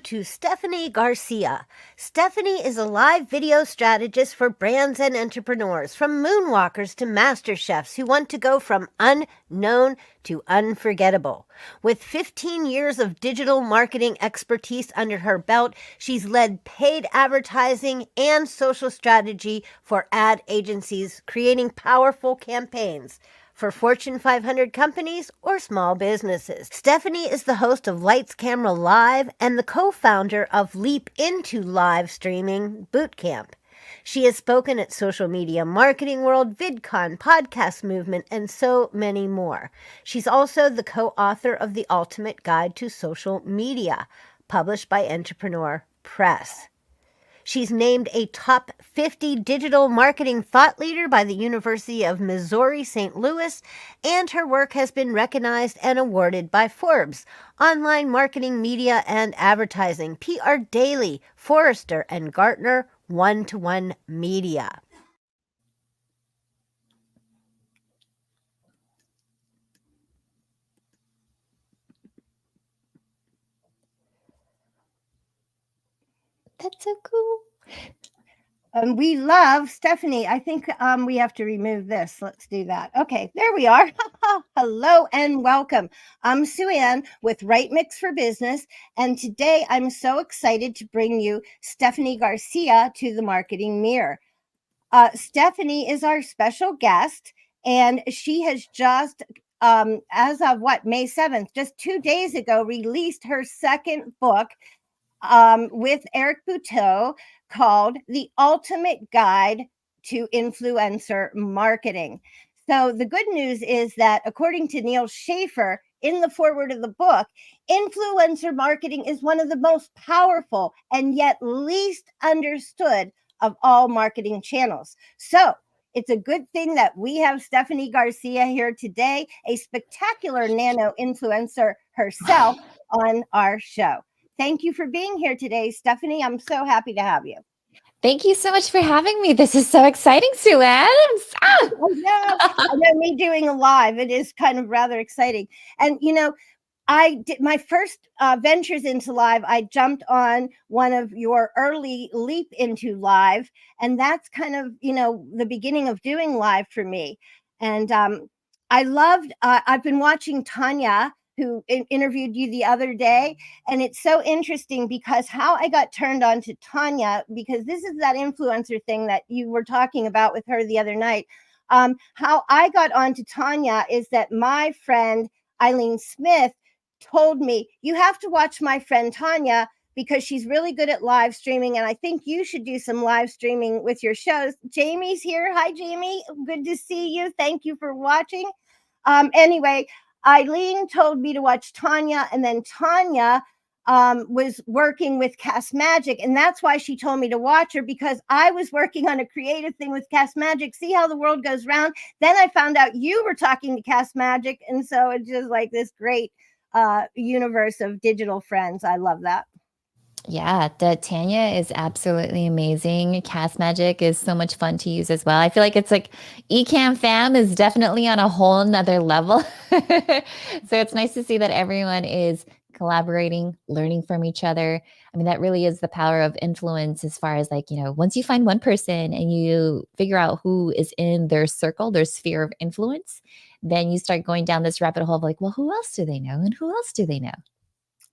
to Stephanie Garcia. Stephanie is a live video strategist for brands and entrepreneurs, from moonwalkers to master chefs who want to go from unknown to unforgettable. With 15 years of digital marketing expertise under her belt, she's led paid advertising and social strategy for ad agencies, creating powerful campaigns for Fortune 500 companies or small businesses. Stephanie is the host of Lights Camera Live and the co-founder of Leap Into Live Streaming Bootcamp. She has spoken at Social Media Marketing World, VidCon, Podcast Movement, and so many more. She's also the co-author of The Ultimate Guide to Social Media, published by Entrepreneur Press. She's named a top 50 digital marketing thought leader by the University of Missouri St. Louis, and her work has been recognized and awarded by Forbes, Online Marketing, Media, and Advertising, PR Daily, Forrester, and Gartner One-to-One Media. That's so cool. We love Stephanie. I think we have to remove this. Let's do that. Okay, there we are. Hello and welcome. I'm Sue Ann with Right Mix for Business, and today I'm so excited to bring you Stephanie Garcia to the Marketing Mirror. Stephanie is our special guest, and she has just, as of May 7th, just 2 days ago, released her second book with Eric Butow called The Ultimate Guide to Influencer Marketing. So the good news is that according to Neal Schaeffer, in the foreword of the book, influencer marketing is one of the most powerful and yet least understood of all marketing channels. So it's a good thing that we have Stephanie Garcia here today, a spectacular nano influencer herself, on our show. Thank you for being here today, Stephanie. I'm so happy to have you. Thank you so much for having me. This is so exciting, Sue Ann. I know me doing a live. It is kind of rather exciting. And, you know, I did my first ventures into live. I jumped on one of your early Leap Into Live. And that's kind of, you know, the beginning of doing live for me. And I loved, I've been watching Tanya, who interviewed you the other day. And it's so interesting because how I got turned on to Tanya, because this is that influencer thing that you were talking about with her the other night. How I got on to Tanya is that my friend Eileen Smith told me, you have to watch my friend Tanya because she's really good at live streaming. And I think you should do some live streaming with your shows. Jamie's here. Hi, Jamie. Good to see you. Thank you for watching. Anyway, Eileen told me to watch Tanya, and then Tanya was working with Cast Magic, and that's why she told me to watch her, because I was working on a creative thing with Cast Magic. See how the world goes round? Then I found out you were talking to Cast Magic, and so it's just like this great universe of digital friends. I love that. Yeah, the Tanya is absolutely amazing. Cast Magic is so much fun to use as well. I feel like it's like Ecamm Fam is definitely on a whole nother level. So it's nice to see that everyone is collaborating, learning from each other. I mean, that really is the power of influence, as far as like, you know, once you find one person and you figure out who is in their circle, their sphere of influence, then you start going down this rabbit hole of like, well, who else do they know? And who else do they know?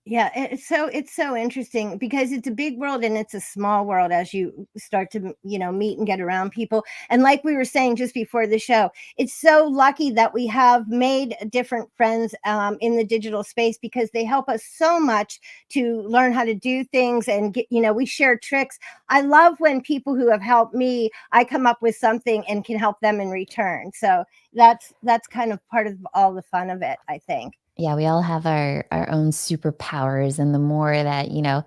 Yeah, it's so interesting because it's a big world and it's a small world as you start to, you know, meet and get around people. And like we were saying just before the show, it's so lucky that we have made different friends in the digital space, because they help us so much to learn how to do things and get, you know, we share tricks. I love when people who have helped me, I come up with something and can help them in return. So that's kind of part of all the fun of it, I think. Yeah, we all have our own superpowers. And the more that, you know,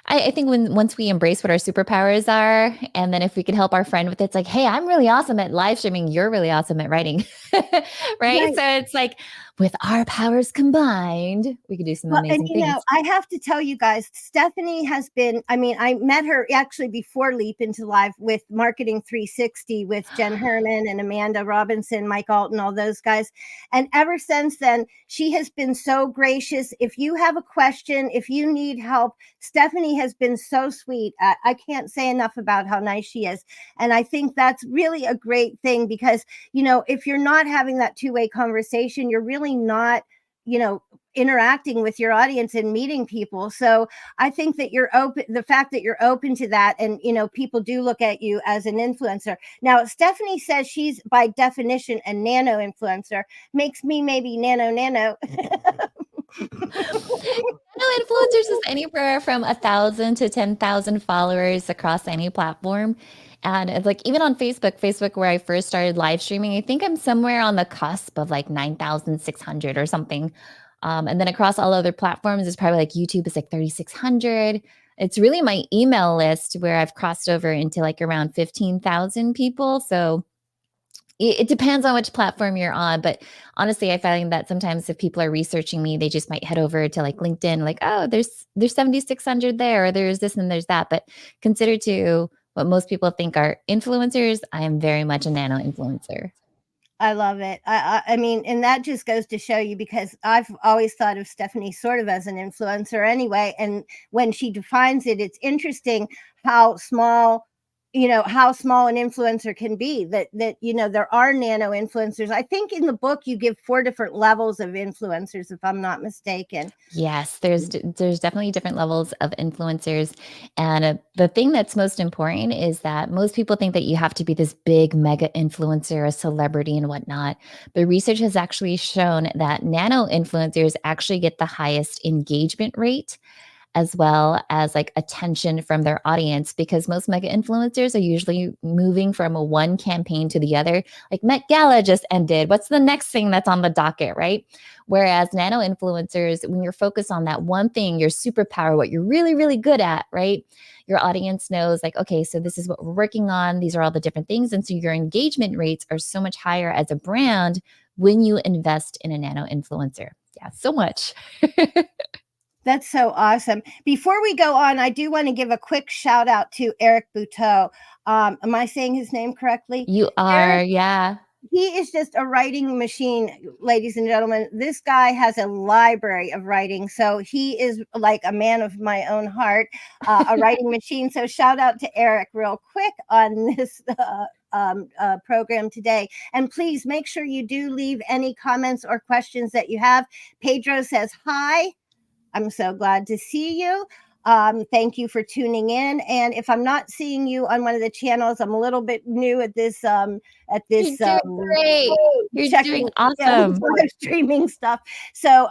I think once we embrace what our superpowers are, and then if we can help our friend with it, it's like, hey, I'm really awesome at live streaming. You're really awesome at writing. Right? So it's like, with our powers combined, we could do some Well, and amazing things. I have to tell you guys, Stephanie has been, I mean, I met her actually before Leap into Live with Marketing 360 with Jen Herman and Amanda Robinson, Mike Alton, all those guys. And ever since then, she has been so gracious. If you have a question, if you need help, Stephanie has been so sweet. I can't say enough about how nice she is. And I think that's really a great thing because, if you're not having that two-way conversation, you're really not, interacting with your audience and meeting people. So I think that the fact that you're open to that, and people do look at you as an influencer. Now, Stephanie says she's by definition a nano influencer, makes me maybe nano. Nano influencers is anywhere from 1,000 to 10,000 followers across any platform. And it's like even on Facebook, where I first started live streaming, I think I'm somewhere on the cusp of like 9,600 or something. And then across all other platforms, it's probably like YouTube is like 3,600. It's really my email list where I've crossed over into like around 15,000 people. So it depends on which platform you're on. But honestly, I find that sometimes if people are researching me, they just might head over to like LinkedIn, like, oh, there's 7,600 there, or there's this and there's that. But consider to what most people think are influencers, I am very much a nano influencer. I love it. I mean, and that just goes to show you, because I've always thought of Stephanie sort of as an influencer anyway. And when she defines it, it's interesting how small an influencer can be, that there are nano influencers. I think in the book you give 4 different levels of influencers, if I'm not mistaken. Yes, there's definitely different levels of influencers. And the thing that's most important is that most people think that you have to be this big mega influencer, a celebrity and whatnot. But research has actually shown that nano influencers actually get the highest engagement rate, as well as like attention from their audience, because most mega influencers are usually moving from a one campaign to the other. Like Met Gala just ended. What's the next thing that's on the docket, right? Whereas nano influencers, when you're focused on that one thing, your superpower, what you're really, really good at, right? Your audience knows like, okay, so this is what we're working on. These are all the different things. And so your engagement rates are so much higher as a brand when you invest in a nano influencer. Yeah, so much. That's so awesome. Before we go on, I do want to give a quick shout out to Eric Butow. Am I saying his name correctly? You are, yeah. He is just a writing machine, ladies and gentlemen. This guy has a library of writing. So he is like a man of my own heart, a writing machine. So shout out to Eric real quick on this program today. And please make sure you do leave any comments or questions that you have. Pedro says, hi. I'm so glad to see you. Thank you for tuning in. And if I'm not seeing you on one of the channels, I'm a little bit new at this. You're doing great. You're doing awesome. Live streaming stuff. So,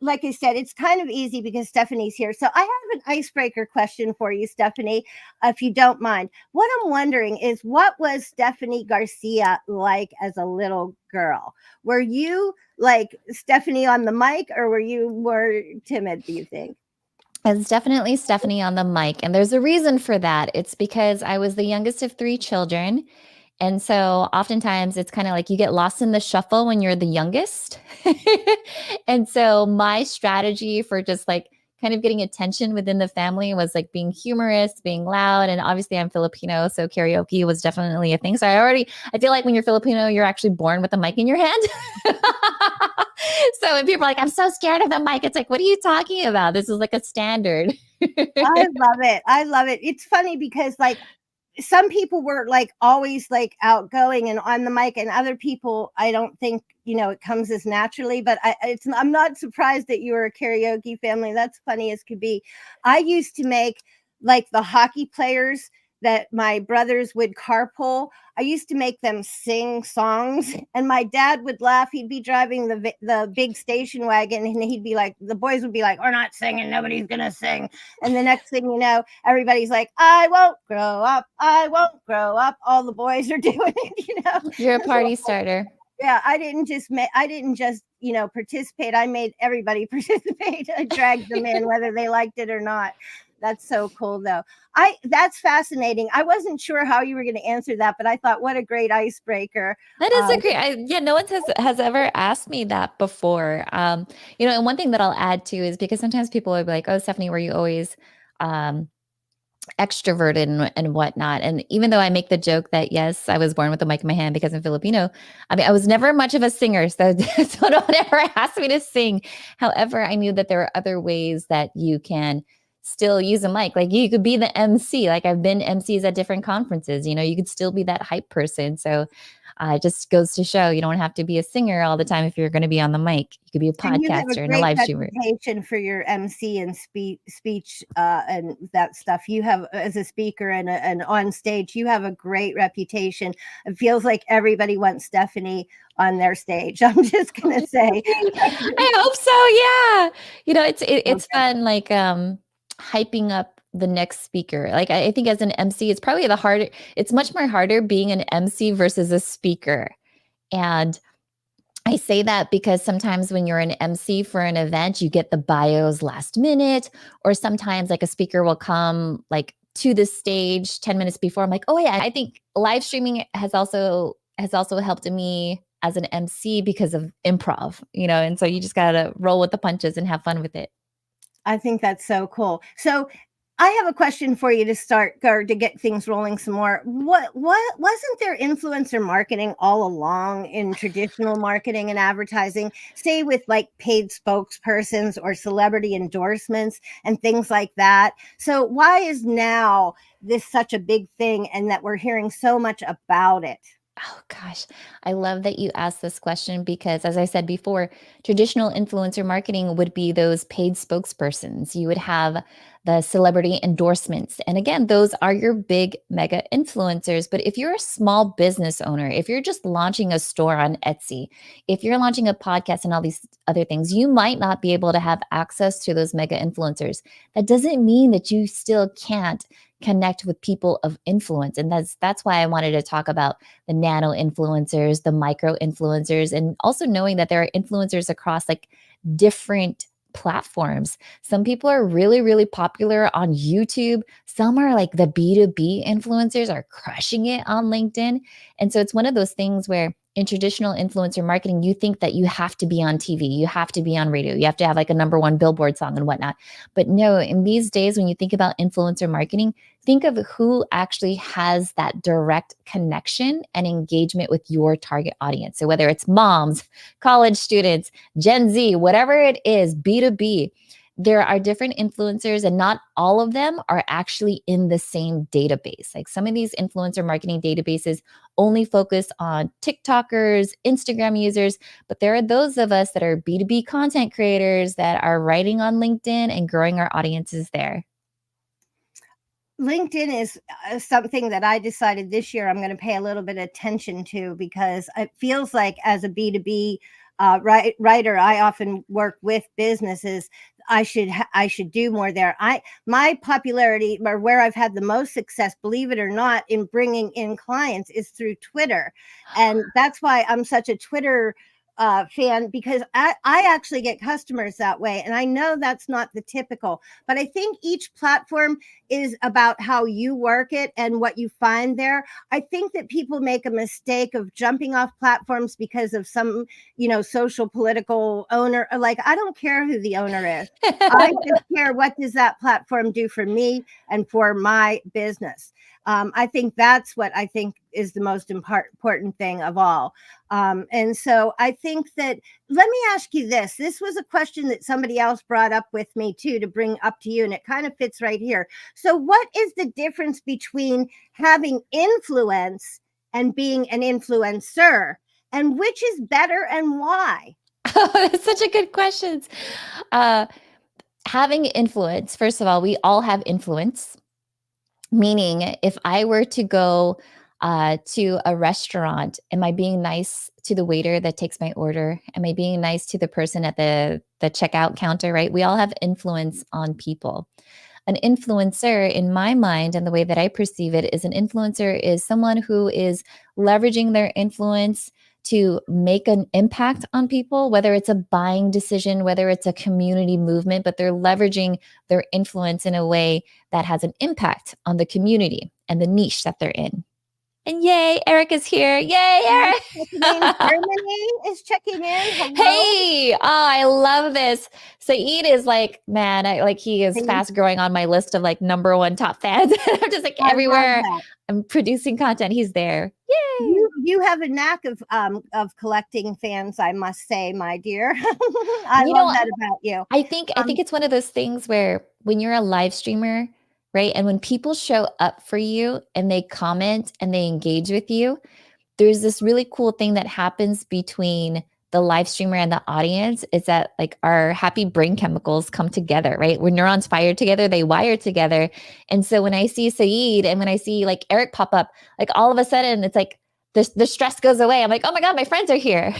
like I said, it's kind of easy because Stephanie's here. So I have an icebreaker question for you, Stephanie, if you don't mind. What I'm wondering is, what was Stephanie Garcia like as a little girl? Were you like Stephanie on the mic, or were you more timid, do you think? It's definitely Stephanie on the mic. And there's a reason for that. It's because I was the youngest of 3 children. And so oftentimes it's kind of like you get lost in the shuffle when you're the youngest. And so my strategy for just like kind of getting attention within the family was like being humorous, being loud. And obviously I'm Filipino, so karaoke was definitely a thing. So I feel like when you're Filipino, you're actually born with a mic in your hand. So when people are like, I'm so scared of the mic, it's like, what are you talking about? This is like a standard. I love it. I love it. It's funny because like some people were like always like outgoing and on the mic, and other people, I don't think, it comes as naturally, but I'm not surprised that you were a karaoke family. That's funny as could be. I used to make like the hockey players that my brothers would carpool. I used to make them sing songs, and my dad would laugh. He'd be driving the big station wagon, and he'd be like, the boys would be like, we're not singing. Nobody's going to sing. And the next thing you know, everybody's like, I won't grow up. I won't grow up. All the boys are doing it, You're a party starter. Yeah, I didn't just participate. I made everybody participate. I dragged them in whether they liked it or not. That's so cool, though. That's fascinating. I wasn't sure how you were going to answer that, but I thought, what a great icebreaker. That is a great, yeah, no one has ever asked me that before. And one thing that I'll add too is because sometimes people will be like, "Oh, Stephanie, were you always extroverted and whatnot?" And even though I make the joke that yes, I was born with a mic in my hand because I'm Filipino, I mean, I was never much of a singer, so so don't ever ask me to sing. However, I knew that there are other ways that you can still use a mic. Like you could be the MC. Like I've been MCs at different conferences. You could still be that hype person. So it just goes to show you don't have to be a singer all the time if you're going to be on the mic. You could be a And you have a podcaster and a great live streamer. reputation for your MC and speech and that stuff. You have, as a speaker and on stage, you have a great reputation. It feels like everybody wants Stephanie on their stage. I'm just gonna say. I hope so. Yeah, it's fun, like hyping up the next speaker. Like I think as an MC, it's probably it's much more harder being an MC versus a speaker. And I say that because sometimes when you're an MC for an event, you get the bios last minute, or sometimes like a speaker will come like to the stage 10 minutes before. I'm like, oh yeah, I think live streaming has also helped me as an MC because of improv, and so you just got to roll with the punches and have fun with it. I think that's so cool. So I have a question for you to start or to get things rolling some more. What wasn't there influencer marketing all along in traditional marketing and advertising, say with like paid spokespersons or celebrity endorsements and things like that? So why is now this such a big thing and that we're hearing so much about it? Oh gosh, I love that you asked this question because, as I said before, traditional influencer marketing would be those paid spokespersons. You would have the celebrity endorsements. And again, those are your big mega influencers. But if you're a small business owner, if you're just launching a store on Etsy, if you're launching a podcast and all these other things, you might not be able to have access to those mega influencers. That doesn't mean that you still can't connect with people of influence. And that's why I wanted to talk about the nano influencers, the micro influencers, and also knowing that there are influencers across like different platforms. Some people are really, really popular on YouTube. Some are like the B2B influencers are crushing it on LinkedIn. And so it's one of those things where in traditional influencer marketing, you think that you have to be on TV, you have to be on radio, you have to have like a number one Billboard song and whatnot. But no, in these days, when you think about influencer marketing, think of who actually has that direct connection and engagement with your target audience. So whether it's moms, college students, Gen Z, whatever it is, B2B, there are different influencers and not all of them are actually in the same database. Like some of these influencer marketing databases only focus on TikTokers, Instagram users, but there are those of us that are B2B content creators that are writing on LinkedIn and growing our audiences there. LinkedIn is something that I decided this year I'm going to pay a little bit of attention to because it feels like as a B2B writer, I often work with businesses. I should do more there. My popularity or where I've had the most success, believe it or not, in bringing in clients is through Twitter, and that's why I'm such a Twitter fan, because I actually get customers that way. And I know that's not the typical, but I think each platform is about how you work it and what you find there. I think that people make a mistake of jumping off platforms because of some, social political owner. Like, I don't care who the owner is. I just care what does that platform do for me and for my business. I think that's what I think is the most important thing of all. And so I think that, let me ask you this. This was a question that somebody else brought up with me too, to bring up to you, and it kind of fits right here. So what is the difference between having influence and being an influencer? And which is better and why? Oh, that's such a good question. Having influence, first of all, we all have influence. Meaning, if I were to go to a restaurant, am I being nice to the waiter that takes my order? Am I being nice to the person at the checkout counter, right? We all have influence on people. An influencer, in my mind, and the way that I perceive it, is an influencer is someone who is leveraging their influence to make an impact on people, whether it's a buying decision, whether it's a community movement, but they're leveraging their influence in a way that has an impact on the community and the niche that they're in. And yay, Eric is here. Yay, Eric. Germany is checking in. Hello. Hey, I love this. Saeed is like, man, he is fast growing on my list of like #1 top fans. I'm just like everywhere I'm producing content, he's there. Yay. You have a knack of collecting fans, I must say, my dear. I love that about you. I think it's one of those things where when you're a live streamer, right? And when people show up for you and they comment and they engage with you, there's this really cool thing that happens between the live streamer and the audience. Is that like our happy brain chemicals come together, right? When neurons fire together, they wire together. And so when I see Saeed and when I see like Eric pop up, like all of a sudden it's like the stress goes away. I'm like, oh my God, my friends are here.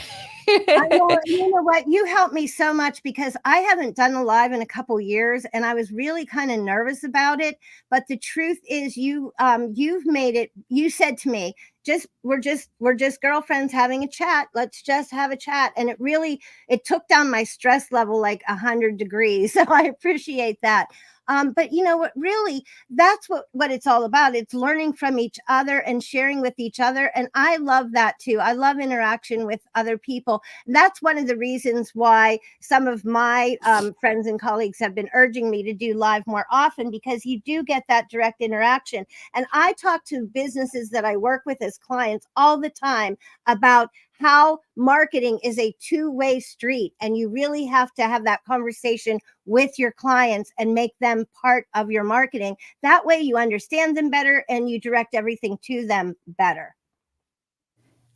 I know, you know what? You helped me so much because I haven't done a live in a couple years, and I was really kind of nervous about it. But the truth is, you've made it. You said to me, we're just girlfriends having a chat. Let's just have a chat, and it took down my stress level like 100 degrees. So I appreciate that. But you know what, really, that's what it's all about. It's learning from each other and sharing with each other. And I love that too. I love interaction with other people. And that's one of the reasons why some of my friends and colleagues have been urging me to do live more often, because you do get that direct interaction. And I talk to businesses that I work with as clients all the time about how marketing is a two-way street, and you really have to have that conversation with your clients and make them part of your marketing. That way you understand them better and you direct everything to them better.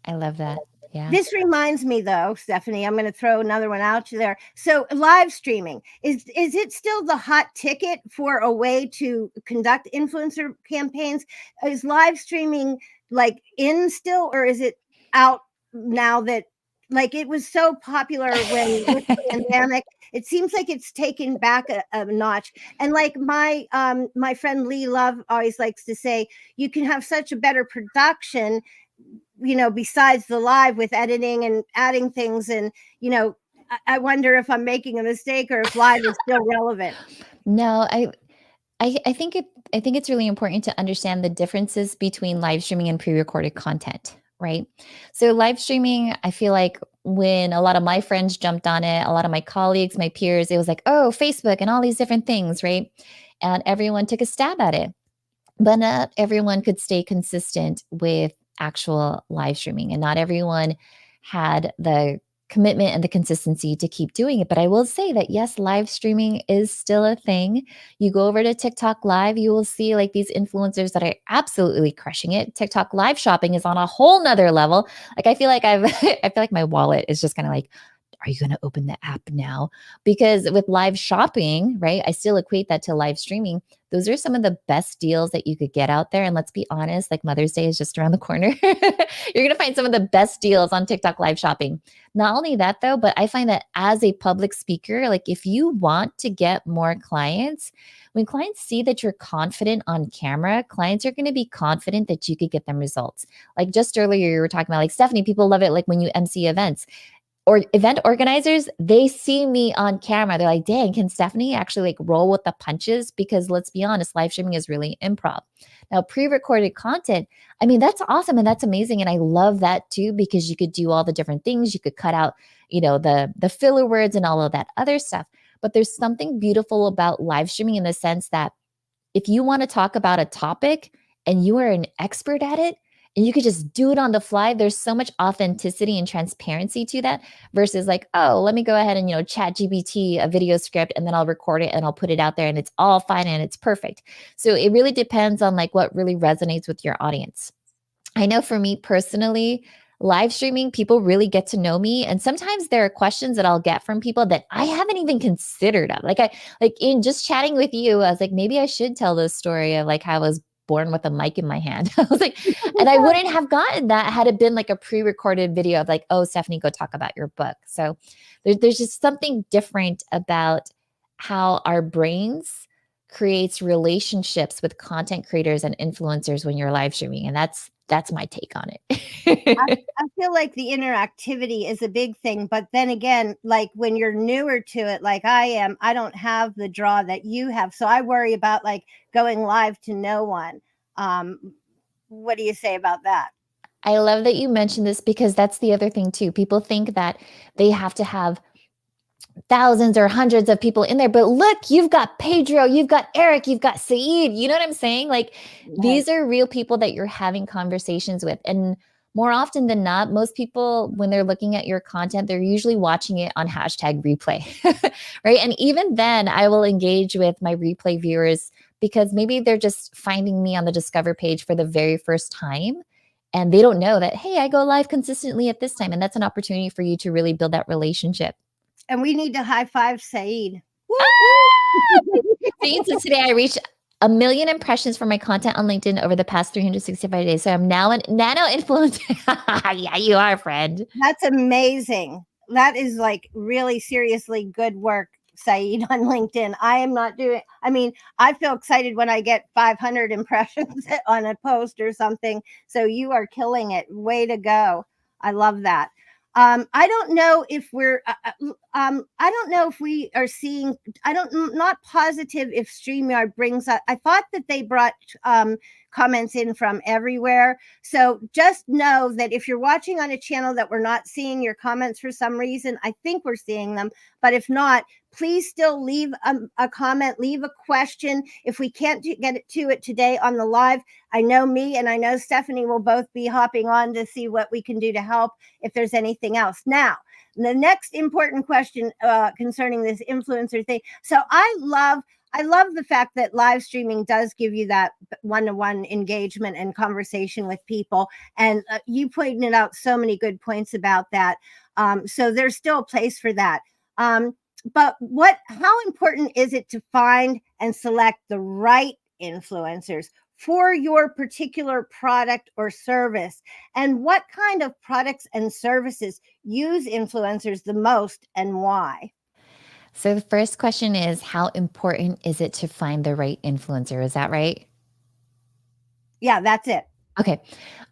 I love that. Yeah. This reminds me though, Stephanie, I'm going to throw another one out there. So live streaming, is it still the hot ticket for a way to conduct influencer campaigns? Is live streaming like in still, or is it out now that, like, it was so popular when with the pandemic? It seems like it's taken back a notch. And like my friend Lee Love always likes to say, you can have such a better production, besides the live, with editing and adding things. And I wonder if I'm making a mistake or if live is still relevant. No, I think it's really important to understand the differences between live streaming and pre-recorded content, right? So live streaming, I feel like when a lot of my friends jumped on it, a lot of my colleagues, my peers, it was like, oh, Facebook and all these different things, right? And everyone took a stab at it. But not everyone could stay consistent with actual live streaming, and not everyone had the commitment and the consistency to keep doing it. But I will say that yes, live streaming is still a thing. You go over to TikTok Live, you will see like these influencers that are absolutely crushing it. TikTok Live shopping is on a whole nother level. Like I feel like my wallet is just kind of like, are you going to open the app now? Because with live shopping, right, I still equate that to live streaming. Those are some of the best deals that you could get out there. And let's be honest, like Mother's Day is just around the corner. You're going to find some of the best deals on TikTok live shopping. Not only that though, but I find that as a public speaker, like if you want to get more clients, when clients see that you're confident on camera, clients are going to be confident that you could get them results. Like just earlier, you were talking about like, Stephanie, people love it like when you MC events. Or event organizers, they see me on camera. They're like, dang, can Stephanie actually like roll with the punches? Because let's be honest, live streaming is really improv. Now, pre-recorded content, I mean, that's awesome and that's amazing. And I love that too, because you could do all the different things. You could cut out, the filler words and all of that other stuff. But there's something beautiful about live streaming in the sense that if you want to talk about a topic and you are an expert at it, and you could just do it on the fly, there's so much authenticity and transparency to that versus like, oh, let me go ahead and, chat GPT a video script and then I'll record it and I'll put it out there and it's all fine and it's perfect. So it really depends on like what really resonates with your audience. I know for me personally, live streaming, people really get to know me. And sometimes there are questions that I'll get from people that I haven't even considered of. Like in just chatting with you, I was like, maybe I should tell this story of like how I was born with a mic in my hand. I was like, and I wouldn't have gotten that had it been like a pre-recorded video of like, oh, Stephanie, go talk about your book. So there's just something different about how our brains creates relationships with content creators and influencers when you're live streaming. And that's my take on it. I feel like the interactivity is a big thing, but then again, like when you're newer to it, like I am, I don't have the draw that you have. So I worry about like going live to no one. What do you say about that? I love that you mentioned this, because that's the other thing too. People think that they have to have thousands or hundreds of people in there, but look, you've got Pedro, you've got Eric, you've got Saeed. You know what I'm saying? Like, these are real people that you're having conversations with. And more often than not, most people, when they're looking at your content, they're usually watching it on hashtag replay, right? And even then, I will engage with my replay viewers, because maybe they're just finding me on the Discover page for the very first time. And they don't know that, hey, I go live consistently at this time. And that's an opportunity for you to really build that relationship. And we need to high five Saeed. So today I reached 1 million impressions for my content on LinkedIn over the past 365 days. So I'm now a nano influencer. Yeah, you are, friend. That's amazing. That is like really seriously good work, Saeed, on LinkedIn. I am not doing, I mean, I feel excited when I get 500 impressions on a post or something. So you are killing it. Way to go. I love that. I don't know if we're, I don't know if we are seeing, not positive if StreamYard brings up, I thought that they brought comments in from everywhere. So just know that if you're watching on a channel that we're not seeing your comments for some reason, I think we're seeing them. But if not, please still leave a comment, leave a question. If we can't get to it today on the live, I know me and I know Stephanie will both be hopping on to see what we can do to help if there's anything else. Now, the next important question concerning this influencer thing. So I love the fact that live streaming does give you that one-to-one engagement and conversation with people. And you pointed out so many good points about that. So there's still a place for that. But how important is it to find and select the right influencers for your particular product or service? And what kind of products and services use influencers the most and why? So the first question is, how important is it to find the right influencer? Is that right? Yeah, that's it. Okay.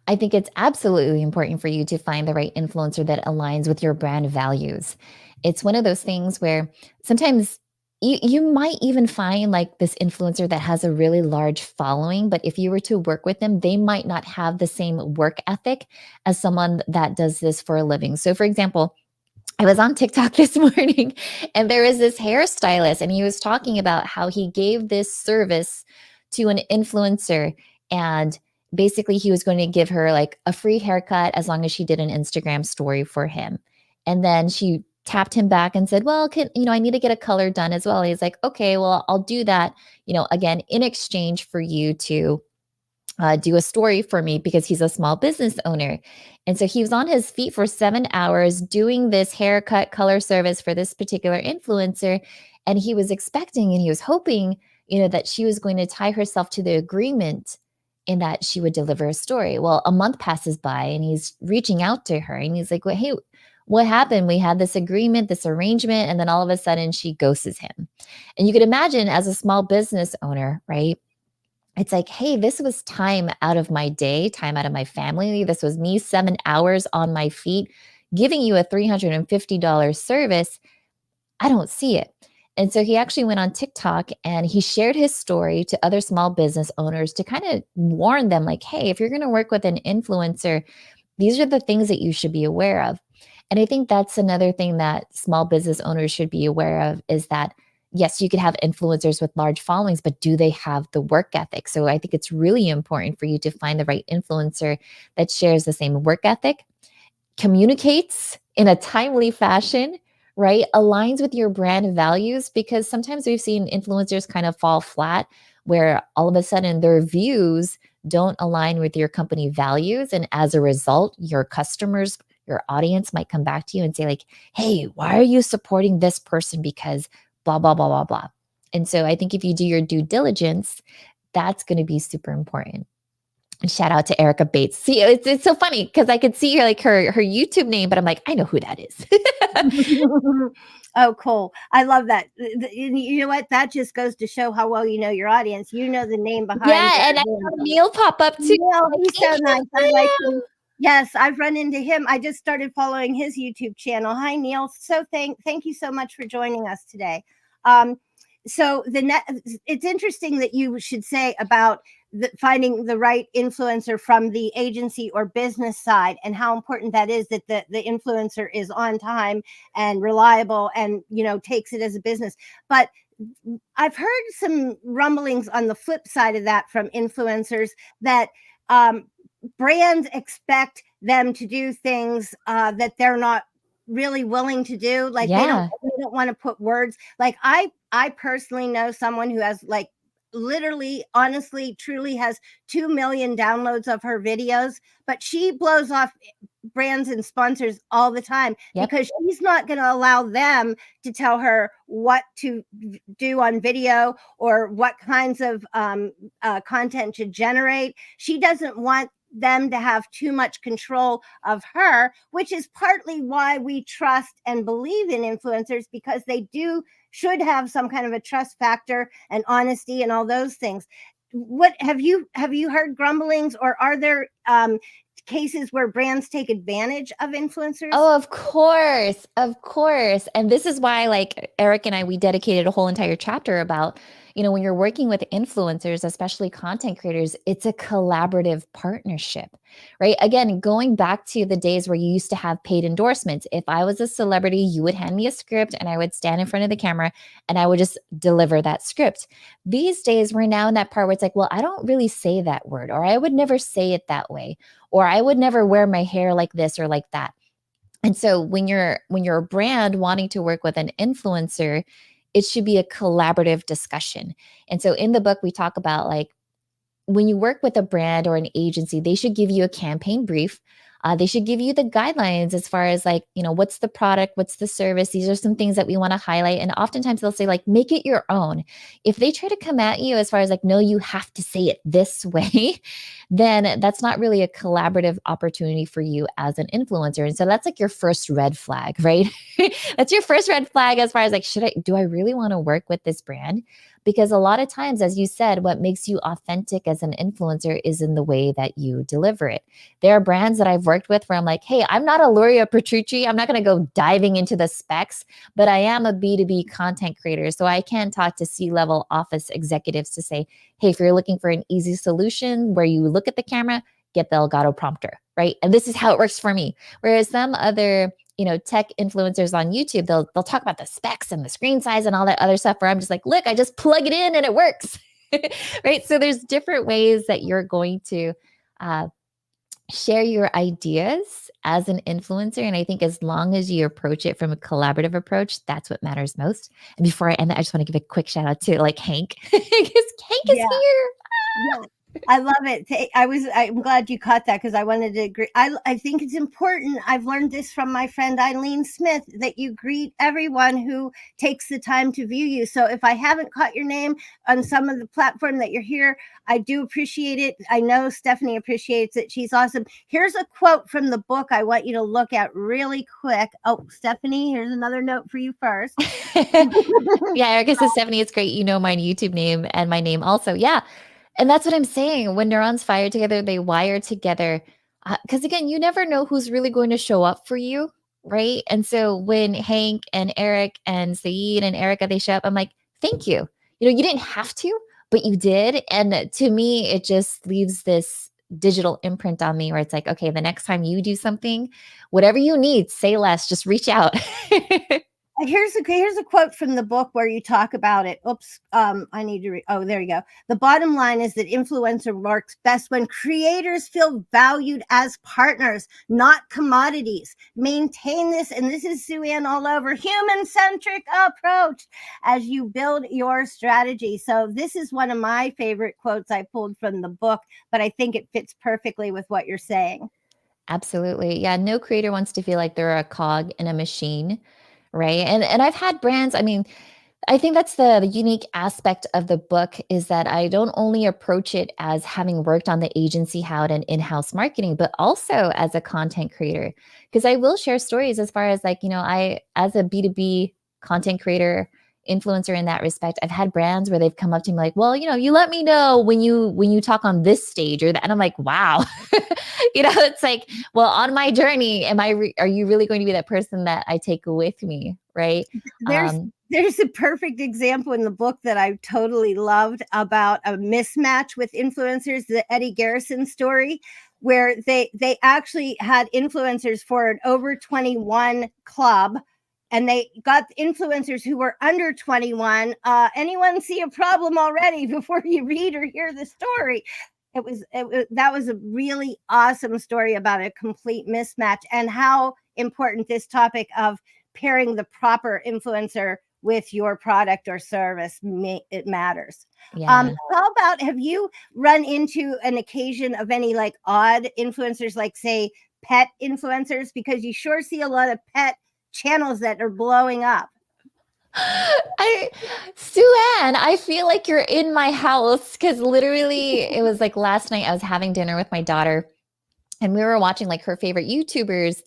I think it's absolutely important for you to find the right influencer that aligns with your brand values. It's one of those things where sometimes you might even find like this influencer that has a really large following, but if you were to work with them, they might not have the same work ethic as someone that does this for a living. So for example, I was on TikTok this morning and there is this hairstylist and he was talking about how he gave this service to an influencer, and basically he was going to give her like a free haircut as long as she did an Instagram story for him. And then she tapped him back and said, well, I need to get a color done as well. He's like, okay, well, I'll do that, again, in exchange for you to do a story for me, because he's a small business owner. And so he was on his feet for 7 hours doing this haircut color service for this particular influencer. And he was expecting and he was hoping, that she was going to tie herself to the agreement in that she would deliver a story. Well, a month passes by and he's reaching out to her and he's like, well, hey, what happened? We had this agreement, this arrangement, and then all of a sudden she ghosts him. And you could imagine, as a small business owner, right? It's like, hey, this was time out of my day, time out of my family. This was me 7 hours on my feet, giving you a $350 service. I don't see it. And so he actually went on TikTok and he shared his story to other small business owners to kind of warn them like, hey, if you're going to work with an influencer, these are the things that you should be aware of. And I think that's another thing that small business owners should be aware of, is that yes, you could have influencers with large followings, but do they have the work ethic? So I think it's really important for you to find the right influencer that shares the same work ethic, communicates in a timely fashion, right? Aligns with your brand values, because sometimes we've seen influencers kind of fall flat where all of a sudden their views don't align with your company values. And as a result, your customers, your audience might come back to you and say like, hey, why are you supporting this person? Because blah, blah, blah, blah, blah. And so I think if you do your due diligence, that's going to be super important. And shout out to Erica Bates. See, it's so funny because I could see her YouTube name, but I'm like, I know who that is. Oh, cool. I love that. You know what? That just goes to show how well you know your audience. You know the name behind Yeah, and I their saw Neal pop up too. Neal, he's so Thank nice. you, I like Neal. him. Yes, I've run into him. I just started following his YouTube channel. Hi, Neal. So thank you so much for joining us today. Um, so it's interesting that you should say about finding the right influencer from the agency or business side, and how important that is, that the influencer is on time and reliable, and takes it as a business. But I've heard some rumblings on the flip side of that from influencers that um, brands expect them to do things that they're not really willing to do. Like Yeah. they don't want to put words. Like I personally know someone who has, like, literally, honestly, truly has 2 million downloads of her videos, but she blows off brands and sponsors all the time Yep. because she's not going to allow them to tell her what to do on video or what kinds of content to generate. She doesn't want them to have too much control of her, which is partly why we trust and believe in influencers, because they should have some kind of a trust factor and honesty and all those things. What have you heard grumblings, or are there cases where brands take advantage of influencers? Oh, of course. Of course. And this is why, like, Eric and I, we dedicated a whole entire chapter about, when you're working with influencers, especially content creators, it's a collaborative partnership, right? Again, going back to the days where you used to have paid endorsements. If I was a celebrity, you would hand me a script and I would stand in front of the camera and I would just deliver that script. These days, we're now in that part where it's like, well, I don't really say that word, or I would never say it that way, or I would never wear my hair like this or like that. And so when you're a brand wanting to work with an influencer, it should be a collaborative discussion. And so in the book we talk about, like, when you work with a brand or an agency, they should give you a campaign brief. They should give you the guidelines as far as, like, what's the product, what's the service. These are some things that we want to highlight. And oftentimes they'll say, like, make it your own. If they try to come at you as far as, like, no, you have to say it this way, then that's not really a collaborative opportunity for you as an influencer. And so that's like your first red flag, right? That's your first red flag as far as, like, do I really want to work with this brand? Because a lot of times, as you said, what makes you authentic as an influencer is in the way that you deliver it. There are brands that I've worked with where I'm like, hey, I'm not a Luria Petrucci. I'm not going to go diving into the specs, but I am a B2B content creator. So I can talk to C-level office executives to say, hey, if you're looking for an easy solution where you look at the camera, get the Elgato prompter, right? And this is how it works for me. Whereas some other tech influencers on YouTube, they'll talk about the specs and the screen size and all that other stuff, where I'm just like, look, I just plug it in and it works. Right? So there's different ways that you're going to share your ideas as an influencer. And I think as long as you approach it from a collaborative approach, that's what matters most. And before I end that, I just want to give a quick shout out to, like, Hank, because Hank is here. Yeah. I love it. I'm glad you caught that, because I wanted to agree. I think it's important. I've learned this from my friend Eileen Smith, that you greet everyone who takes the time to view you. So if I haven't caught your name on some of the platform that you're here, I do appreciate it. I know Stephanie appreciates it. She's awesome. Here's a quote from the book I want you to look at really quick. Oh, Stephanie, here's another note for you first. Yeah, Erica says, Stephanie, it's great. You know my YouTube name and my name also. Yeah. And that's what I'm saying. When neurons fire together, they wire together. Because again, you never know who's really going to show up for you, right? And so when Hank and Eric and Saeed and Erica, they show up, I'm like, thank you. You didn't have to, but you did. And to me, it just leaves this digital imprint on me where it's like, okay, the next time you do something, whatever you need, say less, just reach out. Here's a quote from the book where you talk about it. Oops, I need to oh, there you go. The bottom line is that influencer works best when creators feel valued as partners, not commodities. Maintain this, and this is Sue Ann all over, human-centric approach as you build your strategy. So this is one of my favorite quotes I pulled from the book, but I think it fits perfectly with what you're saying. Absolutely. Yeah. No creator wants to feel like they're a cog in a machine. Right. And I've had brands, I mean, I think that's the unique aspect of the book, is that I don't only approach it as having worked on the agency hat and in-house marketing, but also as a content creator. Because I will share stories as far as like, I, as a B2B content creator, influencer in that respect, I've had brands where they've come up to me like, well, you let me know when you talk on this stage or that. And I'm like, wow. It's like, well, on my journey, are you really going to be that person that I take with me? Right. There's a perfect example in the book that I totally loved about a mismatch with influencers, the Eddie Garrison story, where they actually had influencers for an over 21 club, and they got influencers who were under 21. Anyone see a problem already before you read or hear the story? That was a really awesome story about a complete mismatch and how important this topic of pairing the proper influencer with your product or service it matters. Yeah. How about, have you run into an occasion of any like odd influencers, like say pet influencers? Because you sure see a lot of pet channels that are blowing up. Sue-Ann, I feel like you're in my house, because literally it was like last night I was having dinner with my daughter and we were watching like her favorite YouTubers.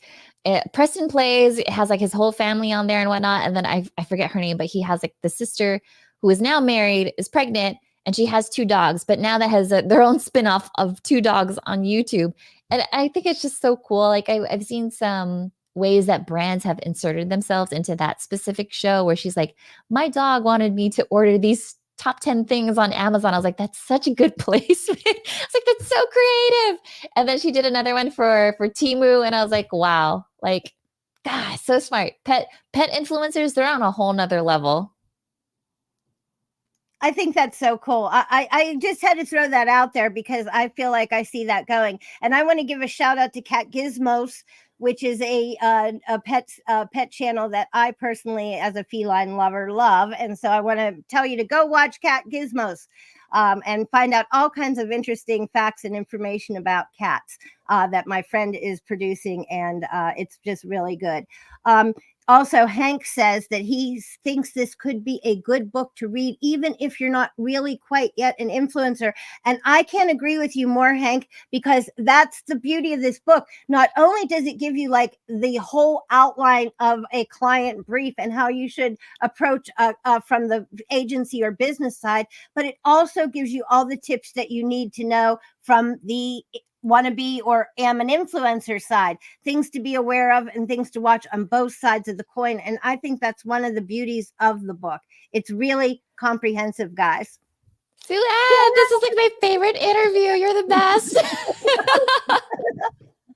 Preston Plays has like his whole family on there and whatnot. And then I forget her name, but he has like the sister who is now married, is pregnant, and she has 2 dogs, but now that has their own spinoff of 2 dogs on YouTube. And I think it's just so cool. Like I've seen some ways that brands have inserted themselves into that specific show where she's like, my dog wanted me to order these top 10 things on Amazon. I was like, that's such a good placement. It's like, that's so creative. And then she did another one for Temu. And I was like, wow, like, God, so smart. Pet influencers, they're on a whole nother level. I think that's so cool. I just had to throw that out there because I feel like I see that going. And I want to give a shout out to Cat Gizmos, which is a pet channel that I personally, as a feline lover, love. And so I want to tell you to go watch Cat Gizmos and find out all kinds of interesting facts and information about cats that my friend is producing. And it's just really good. Also, Hank says that he thinks this could be a good book to read, even if you're not really quite yet an influencer. And I can't agree with you more, Hank, because that's the beauty of this book. Not only does it give you like the whole outline of a client brief and how you should approach from the agency or business side, but it also gives you all the tips that you need to know from the wannabe or am an influencer side, things to be aware of and things to watch on both sides of the coin. And I think that's one of the beauties of the book. It's really comprehensive, guys. Sue-Ann, this is like my favorite interview. You're the best.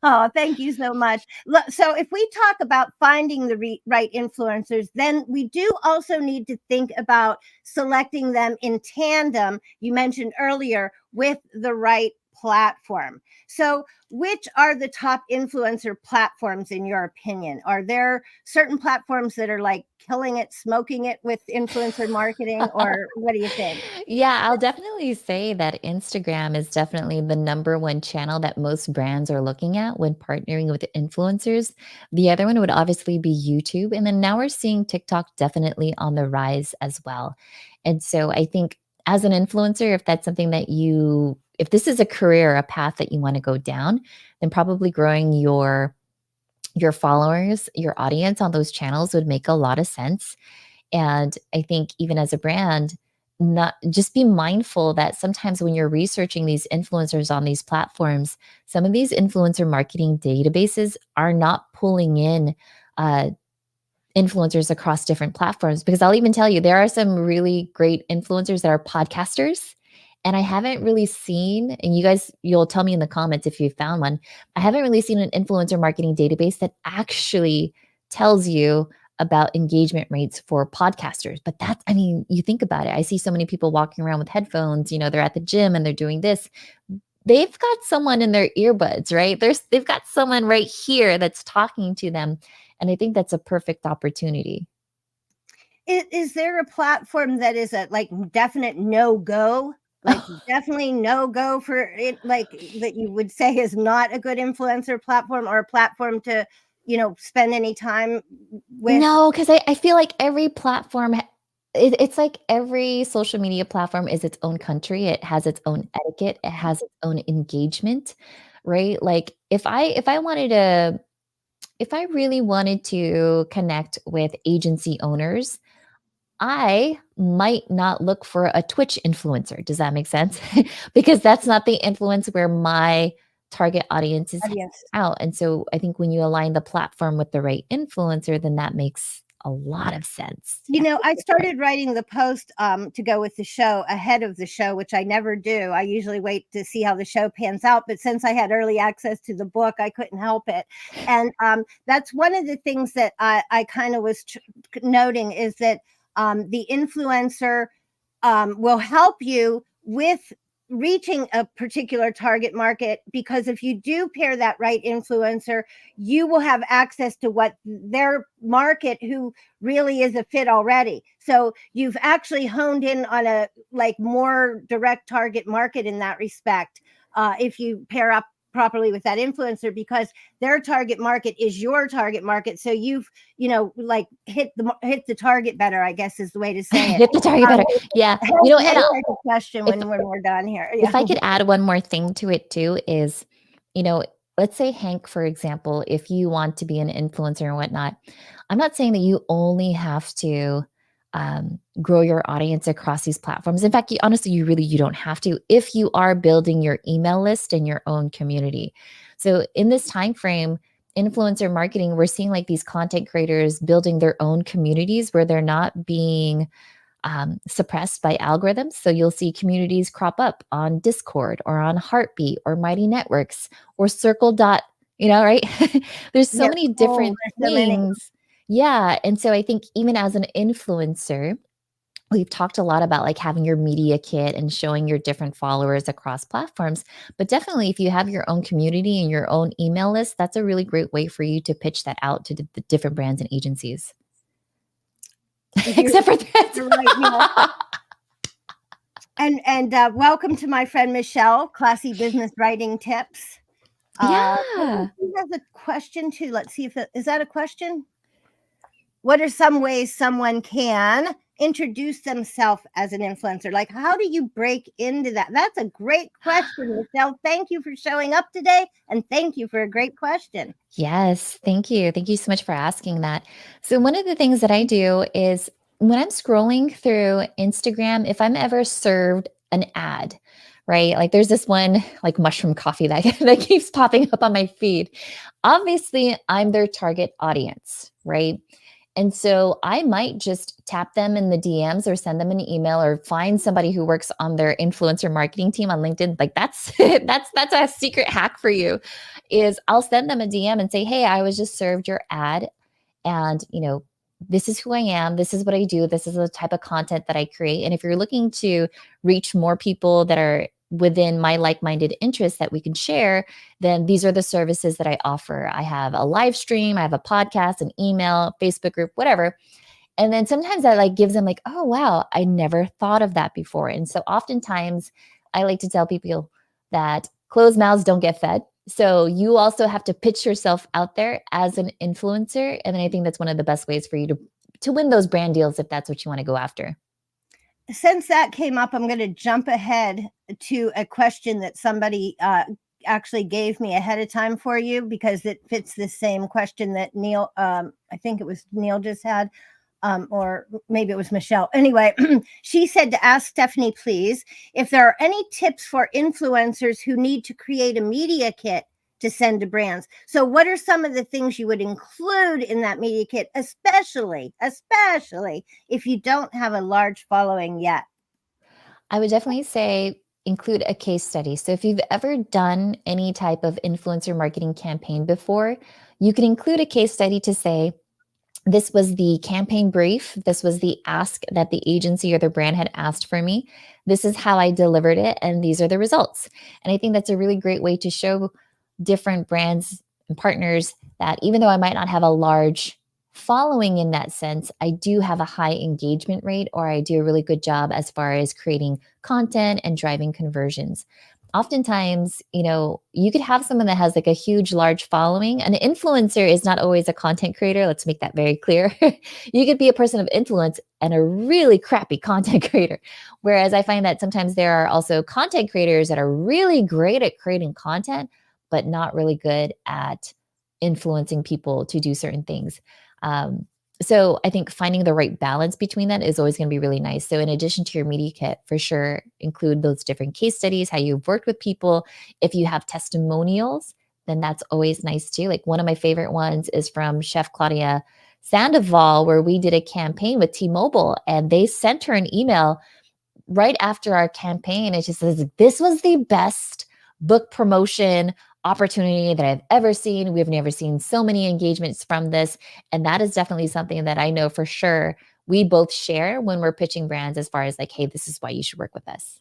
Oh, thank you so much. So if we talk about finding the right influencers, then we do also need to think about selecting them in tandem, you mentioned earlier, with the right platform. So which are the top influencer platforms in your opinion? Are there certain platforms that are like killing it, smoking it with influencer marketing, or what do you think? Yeah, I'll definitely say that Instagram is definitely the number one channel that most brands are looking at when partnering with influencers. The other one would obviously be YouTube. And then now we're seeing TikTok definitely on the rise as well. And so I think as an influencer, if that's something that if this is a career, a path that you want to go down, then probably growing your followers, your audience on those channels would make a lot of sense. And I think even as a brand, not just be mindful that sometimes when you're researching these influencers on these platforms, some of these influencer marketing databases are not pulling in influencers across different platforms. Because I'll even tell you, there are some really great influencers that are podcasters. And I haven't really seen, and you guys, you'll tell me in the comments if you found one. I haven't really seen an influencer marketing database that actually tells you about engagement rates for podcasters. But that's, I mean, you think about it. I see so many people walking around with headphones, they're at the gym and they're doing this. They've got someone in their earbuds, right? They've got someone right here that's talking to them. And I think that's a perfect opportunity. Is there a platform that is a like definite no-go? Like definitely no go for it, like that you would say is not a good influencer platform or a platform to, spend any time with? No, because I feel like every platform It's like every social media platform is its own country. It has its own etiquette. It has its own engagement, right? Like if I really wanted to connect with agency owners, I might not look for a Twitch influencer. Does that make sense? Because that's not the influence where my target audience is Yes. out. And so I think when you align the platform with the right influencer, then that makes a lot of sense. I started writing the post to go with the show ahead of the show, which I never do. I usually wait to see how the show pans out. But since I had early access to the book, I couldn't help it. And that's one of the things that I kind of was noting is that the influencer will help you with reaching a particular target market, because if you do pair that right influencer, you will have access to what their market who really is a fit already. So you've actually honed in on a like more direct target market in that respect, if you pair up properly with that influencer, because their target market is your target market. So you've like hit the target better, I guess is the way to say it. Hit the target better. Yeah. And take a question when we're done here. Yeah. If I could add one more thing to it too is, let's say Hank, for example, if you want to be an influencer and whatnot, I'm not saying that you only have to grow your audience across these platforms. In fact, honestly, you don't have to if you are building your email list and your own community. So in this time frame, influencer marketing, we're seeing like these content creators building their own communities where they're not being suppressed by algorithms. So you'll see communities crop up on Discord or on Heartbeat or Mighty Networks or Circle Dot, right? There's so many different things. Yeah. And so I think even as an influencer, we've talked a lot about like having your media kit and showing your different followers across platforms. But definitely, if you have your own community and your own email list, that's a really great way for you to pitch that out to the different brands and agencies. Except for that. And welcome to my friend Michelle, Classy Business Writing Tips. Yeah. He has a question too. Let's see if is that a question? What are some ways someone can introduce themselves as an influencer? Like, how do you break into that? That's a great question, Michelle. Thank you for showing up today, and thank you for a great question. Yes, thank you. Thank you so much for asking that. So one of the things that I do is when I'm scrolling through Instagram, if I'm ever served an ad, right? Like there's this one like mushroom coffee that, that keeps popping up on my feed. Obviously, I'm their target audience, right? And so I might just tap them in the DMs or send them an email or find somebody who works on their influencer marketing team on LinkedIn. Like that's that's a secret hack for you is I'll send them a DM and say, "Hey, I was just served your ad and, this is who I am. This is what I do. This is the type of content that I create. And if you're looking to reach more people that are within my like-minded interests that we can share, then these are the services that I offer. I have a live stream, I have a podcast, an email, Facebook group, whatever." And then sometimes that like gives them like, "Oh, wow, I never thought of that before." And so oftentimes I like to tell people that closed mouths don't get fed. So you also have to pitch yourself out there as an influencer. And then I think that's one of the best ways for you to win those brand deals if that's what you want to go after. Since that came up, I'm going to jump ahead to a question that somebody actually gave me ahead of time for you, because it fits the same question that Neal, I think it was Neal just had, or maybe it was Michelle. Anyway, she said to ask Stephanie, please, if there are any tips for influencers who need to create a media kit to send to brands. So what are some of the things you would include in that media kit, especially if you don't have a large following yet? I would definitely say include a case study. So if you've ever done any type of influencer marketing campaign before, you can include a case study to say, this was the campaign brief. This was the ask that the agency or the brand had asked for me. This is how I delivered it, and these are the results. And I think that's a really great way to show different brands and partners that even though I might not have a large following in that sense, I do have a high engagement rate, or I do a really good job as far as creating content and driving conversions. oftentimes, you could have someone that has like a huge, large following. An influencer is not always a content creator. Let's make that very clear. You could be a person of influence and a really crappy content creator. Whereas I find that sometimes there are also content creators that are really great at creating content, but not really good at influencing people to do certain things. Um, so I think finding the right balance between that is always going to be really nice. So in addition to your media kit, for sure, include those different case studies, how you've worked with people. If you have testimonials, then that's always nice too. Like one of my favorite ones is from Chef Claudia Sandoval, where we did a campaign with T-Mobile and they sent her an email right after our campaign. It just says, this was the best book promotion opportunity that I've ever seen. We've never seen so many engagements from this. And that is definitely something that I know for sure we both share when we're pitching brands as far as like, hey, this is why you should work with us.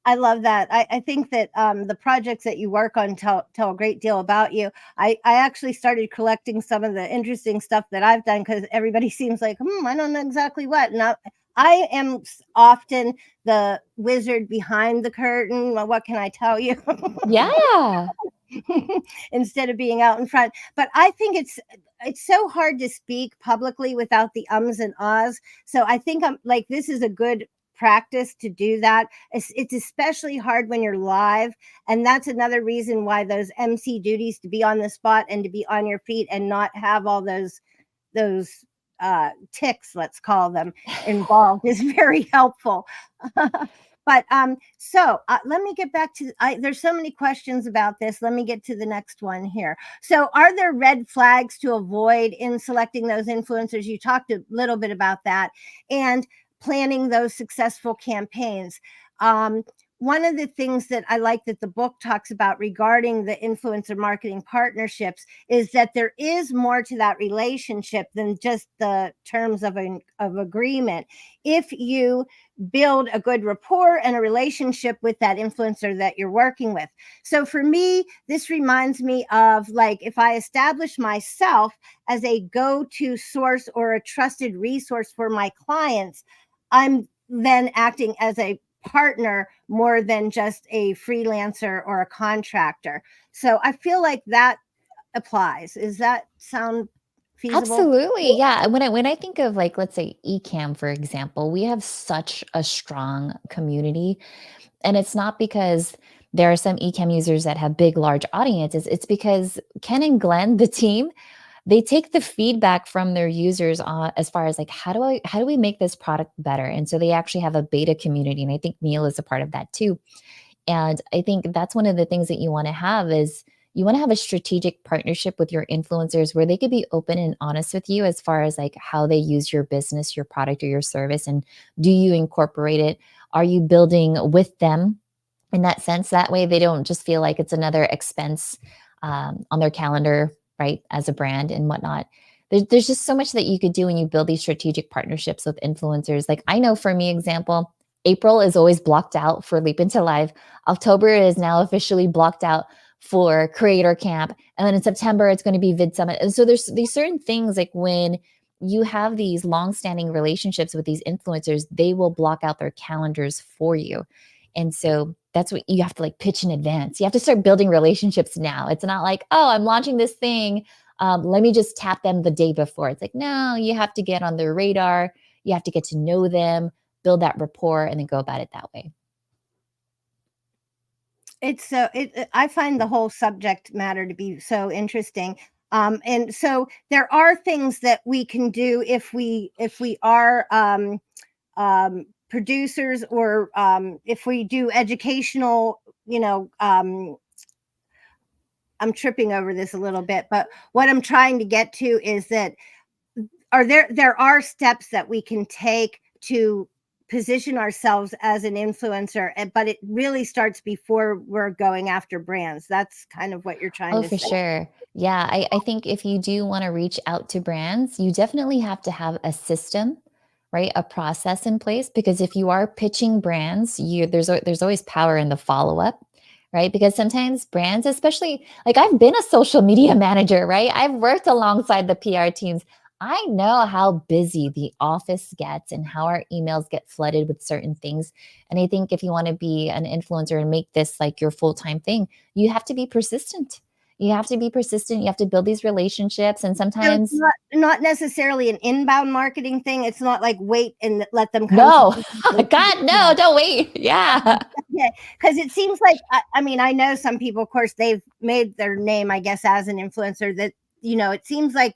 I love that. I think that the projects that you work on tell a great deal about you. I actually started collecting some of the interesting stuff that I've done because everybody seems like, I don't know exactly what. And I am often the wizard behind the curtain. Well, what can I tell you? Yeah. Instead of being out in front. But I think it's so hard to speak publicly without the ums and ahs. So I think I'm like, this is a good practice to do that. It's especially hard when you're live. And that's another reason why those MC duties, to be on the spot and to be on your feet and not have all those ticks, let's call them, involved is very helpful. But so let me get back to, there's so many questions about this. Let me get to the next one here. So are there red flags to avoid in selecting those influencers? You talked a little bit about that, and planning those successful campaigns. One of the things that I like that the book talks about regarding the influencer marketing partnerships is that there is more to that relationship than just the terms of agreement. If you build a good rapport and a relationship with that influencer that you're working with. So for me, this reminds me of like if I establish myself as a go-to source or a trusted resource for my clients, I'm then acting as a partner more than just a freelancer or a contractor. So I feel like that applies. Does that sound feasible? Absolutely. Yeah. When I think of like, let's say Ecamm, for example, we have such a strong community. And it's not because there are some Ecamm users that have big, large audiences. It's because Ken and Glenn, the team, they take the feedback from their users as far as like, how do we make this product better? And so they actually have a beta community. And I think Neal is a part of that too. And I think that's one of the things that you want to have is you want to have a strategic partnership with your influencers where they could be open and honest with you as far as like how they use your business, your product, or your service. And do you incorporate it? Are you building with them in that sense? That way they don't just feel like it's another expense on their calendar, right, as a brand and whatnot. There's just so much that you could do when you build these strategic partnerships with influencers. Like I know for me, example, April is always blocked out for Leap Into Live. October is now officially blocked out for Creator Camp. And then in September, it's going to be Vid Summit. And so there's these certain things like when you have these long-standing relationships with these influencers, they will block out their calendars for you. And so that's what you have to like pitch in advance. You have to start building relationships now. It's not like, oh, I'm launching this thing. Let me just tap them the day before. It's like, no, you have to get on their radar. You have to get to know them, build that rapport, and then go about it that way. It's I find the whole subject matter to be so interesting. And so there are things that we can do if we are producers or if we do educational, I'm tripping over this a little bit, but what I'm trying to get to is that there are steps that we can take to position ourselves as an influencer, but it really starts before we're going after brands. That's kind of what you're trying to for say. sure. Yeah, I think if you do want to reach out to brands, you definitely have to have a system, right? A process in place, because if you are pitching brands, there's always power in the follow-up, right? Because sometimes brands, especially like I've been a social media manager, right? I've worked alongside the PR teams. I know how busy the office gets and how our emails get flooded with certain things. And I think if you want to be an influencer and make this like your full-time thing, you have to be persistent. You have to be persistent. You have to build these relationships. And So it's sometimes, not necessarily an inbound marketing thing. It's not like wait and let them come to no, you. God, no, don't wait. Yeah, Yeah, because it seems like I mean, I know some people, of course, they've made their name, I guess, as an influencer. That it seems like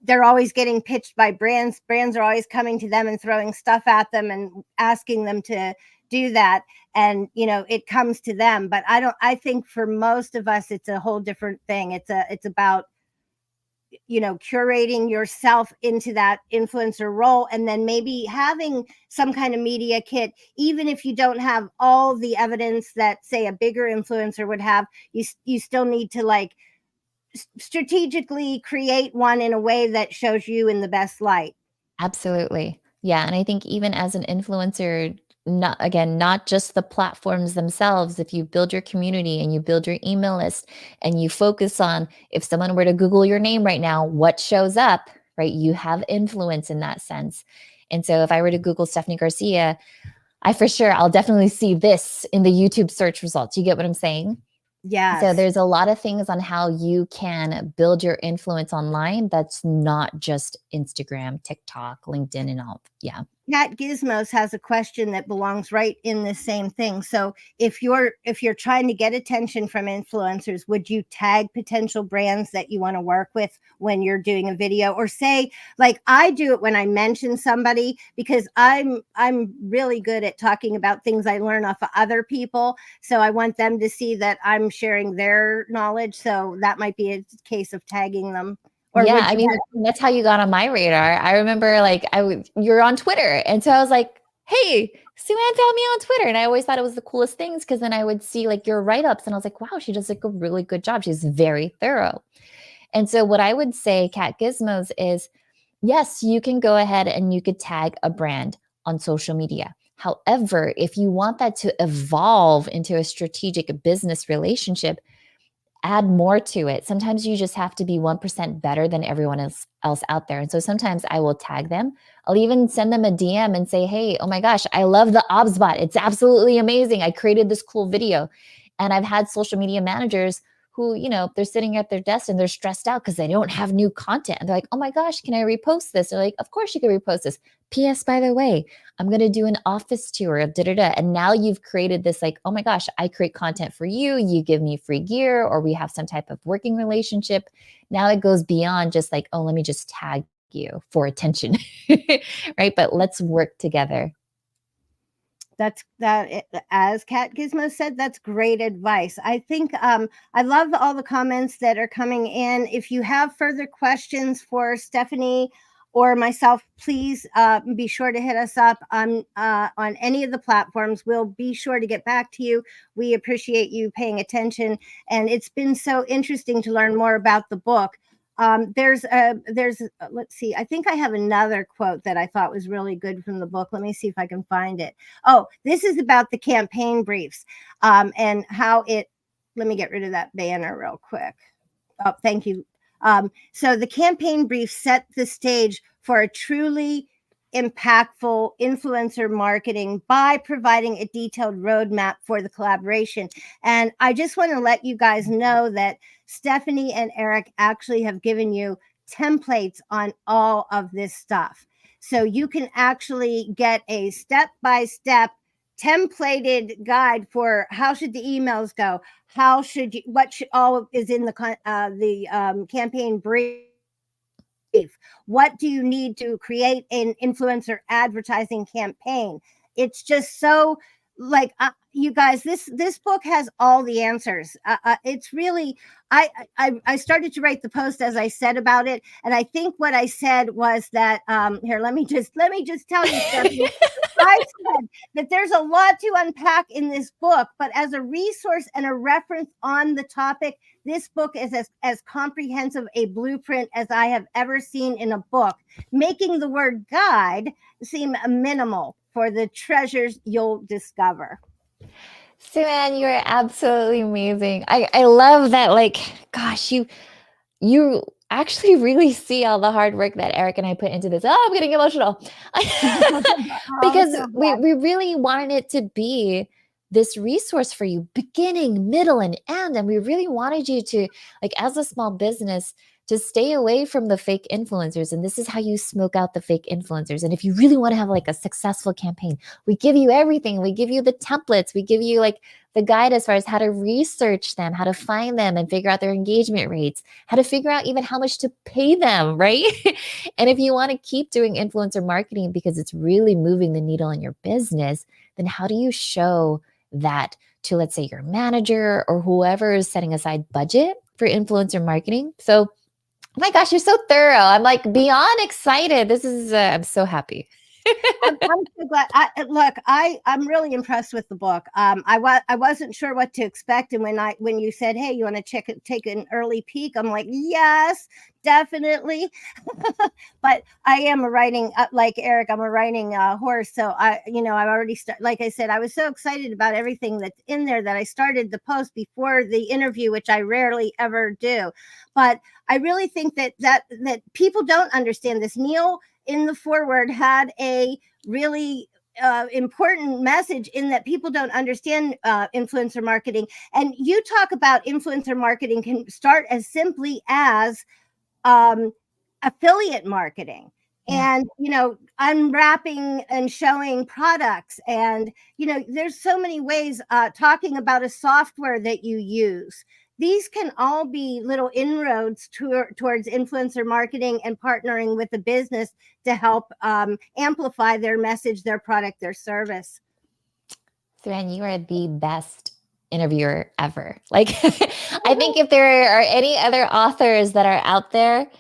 they're always getting pitched by brands. Brands are always coming to them and throwing stuff at them and asking them to do that. And it comes to them. But I think for most of us, it's a whole different thing. It's about curating yourself into that influencer role, and then maybe having some kind of media kit, even if you don't have all the evidence that, say, a bigger influencer would have. You still need to like strategically create one in a way that shows you in the best light. absolutely. Yeah. And I think even as an influencer, not just the platforms themselves, if you build your community and you build your email list and you focus on, if someone were to Google your name right now, what shows up, right? You have influence in that sense. And so if I were to Google Stephanie Garcia, I'll definitely see this in the YouTube search results. You get what I'm saying? So Yes. there's a lot of things on how you can build your influence online that's not just Instagram, TikTok, LinkedIn, and all. Yeah. Cat Gizmos has a question that belongs right in the same thing. So if you're trying to get attention from influencers, would you tag potential brands that you want to work with when you're doing a video? Or say, like I do it when I mention somebody, because I'm really good at talking about things I learn off of other people. So I want them to see that I'm sharing their knowledge. So that might be a case of tagging them. Or Yeah, would I you mean, that's how you got on my radar. I remember like you're on Twitter. And so I was like, hey, Sue Ann found me on Twitter. And I always thought it was the coolest things because then I would see like your write-ups and I was like, wow, she does like a really good job. She's very thorough. And so what I would say, Cat Gizmos, is yes, you can go ahead and you could tag a brand on social media. However, if you want that to evolve into a strategic business relationship, add more to it. Sometimes you just have to be 1% better than everyone else out there. And so sometimes I will tag them. I'll even send them a DM and say, hey, oh my gosh, I love the OBSBot. It's absolutely amazing. I created this cool video. And I've had social media managers who, they're sitting at their desk and they're stressed out because they don't have new content. And they're like, oh my gosh, can I repost this? They're like, of course you can repost this. P.S. By the way, I'm going to do an office tour of da-da-da. And now you've created this like, oh my gosh, I create content for you. You give me free gear or we have some type of working relationship. Now it goes beyond just like, oh, let me just tag you for attention, right? But let's work together. As Cat Gizmo said, that's great advice. I think I love all the comments that are coming in. If you have further questions for Stephanie or myself, please be sure to hit us up on any of the platforms. We'll be sure to get back to you. We appreciate you paying attention, and it's been so interesting to learn more about the book. There's let's see, I think I have another quote that I thought was really good from the book. Let me see if I can find it. Oh, this is about the campaign briefs and how let me get rid of that banner real quick. Oh, thank you. So the campaign brief set the stage for a truly impactful influencer marketing by providing a detailed roadmap for the collaboration. And I just want to let you guys know that Stephanie and Eric actually have given you templates on all of this stuff. So you can actually get a step-by-step templated guide for how should the emails go, how should you, what should all is in the campaign brief. What do you need to create an influencer advertising campaign? It's just so like you guys, this book has all the answers. It's really I started to write the post as I said about it, and I think what I said was that here, let me just tell you, Stephanie. I said that there's a lot to unpack in this book, but as a resource and a reference on the topic, this book is as comprehensive a blueprint as I have ever seen in a book, making the word guide seem minimal for the treasures you'll discover. Sue Ann, you're absolutely amazing. I love that. Like, gosh, you actually really see all the hard work that Eric and I put into this. Oh, I'm getting emotional. I'm Because so glad. we really wanted it to be this resource for you, beginning, middle, and end. And we really wanted you to, like, as a small business, to stay away from the fake influencers. And this is how you smoke out the fake influencers. And if you really want to have like a successful campaign, we give you everything. We give you the templates. We give you like the guide as far as how to research them, how to find them and figure out their engagement rates, how to figure out even how much to pay them, right? And if you want to keep doing influencer marketing because it's really moving the needle in your business, then how do you show that to, let's say, your manager or whoever is setting aside budget for influencer marketing? So, oh my gosh, you're so thorough. I'm like beyond excited. This is, I'm so happy. I'm so glad. I'm really impressed with the book. I wasn't sure what to expect, and when you said, "Hey, you want to take an early peek," I'm like, "Yes, definitely." But I am a writing like Eric. I'm a writing horse, so I've already started. Like I said, I was so excited about everything that's in there that I started the post before the interview, which I rarely ever do. But I really think that people don't understand this. Neal in the foreword had a really important message in that people don't understand influencer marketing. And you talk about influencer marketing can start as simply as affiliate marketing. Yeah. And unwrapping and showing products, and there's so many ways, talking about a software that you use. These can all be little inroads towards influencer marketing and partnering with the business to help amplify their message, their product, their service. Thran, you are the best interviewer ever. Like, I think if there are any other authors that are out there,